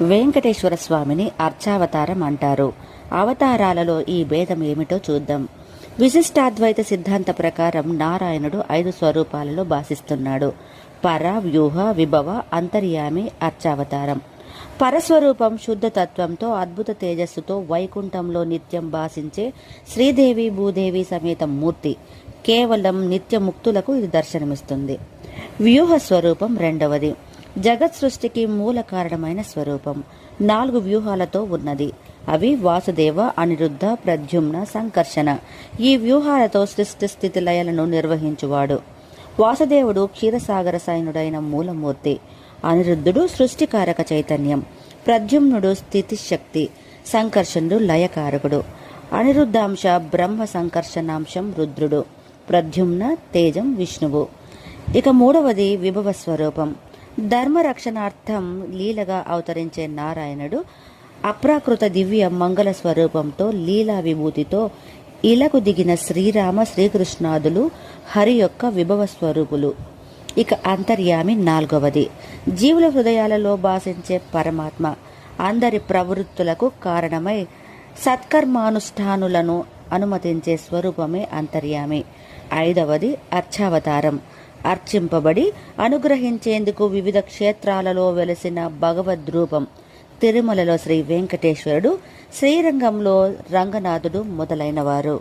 వెంకటేశ్వర స్వామిని అర్చావతారం అంటారు. అవతారాలలో ఈ భేదం ఏమిటో చూద్దాం. విశిష్టాద్వైత సిద్ధాంత ప్రకారం నారాయణుడు 5 స్వరూపాలలో భాసిస్తున్నాడు. పర, వ్యూహ, విభవ, అంతర్యామి, అర్చావతారం. పరస్వరూపం శుద్ధతత్వంతో అద్భుత తేజస్సుతో వైకుంఠంలో నిత్యం భాసించే శ్రీదేవి భూదేవి సమేత మూర్తి. కేవలం నిత్యముక్తులకు ఇది దర్శనమిస్తుంది. వ్యూహ స్వరూపం రెండవది. జగత్ సృష్టికి మూల కారణమైన స్వరూపం. 4 వ్యూహాలతో ఉన్నది. అవి వాసుదేవ, అనిరుద్ధ, ప్రద్యుమ్న, సంకర్షణ. ఈ వ్యూహాలతో సృష్టి స్థితి లయలను నిర్వహించువాడు. వాసుదేవుడు క్షీరసాగర సైనుడైన మూలమూర్తి. అనిరుద్ధుడు సృష్టికారక చైతన్యం. ప్రద్యుమ్నుడు స్థితి శక్తి. సంకర్షణుడు లయకారకుడు. అనిరుద్ధాంశ బ్రహ్మ, సంకర్షణాంశం రుద్రుడు. ప్రద్యుమ్న తేజం విష్ణువు. ఇక మూడవది విభవ స్వరూపం. ధర్మరక్షణార్థం లీలగా అవతరించే నారాయణుడు అప్రాకృత దివ్య మంగళ స్వరూపంతో లీలా విభూతితో ఇలకు దిగిన శ్రీరామ, శ్రీకృష్ణాదులు హరి యొక్క విభవ స్వరూపులు. ఇక అంతర్యామి నాలుగవది. జీవుల హృదయాలలో భాషించే పరమాత్మ. అందరి ప్రవృత్తులకు కారణమై సత్కర్మానుష్ఠానులను అనుమతించే స్వరూపమే అంతర్యామి. ఐదవది అర్చావతారం. అర్చింపబడి అనుగ్రహించేందుకు వివిధ క్షేత్రాలలో వెలసిన భగవద్రూపం. తిరుమలలో శ్రీ వెంకటేశ్వరుడు, శ్రీరంగంలో రంగనాథుడు మొదలైనవారు.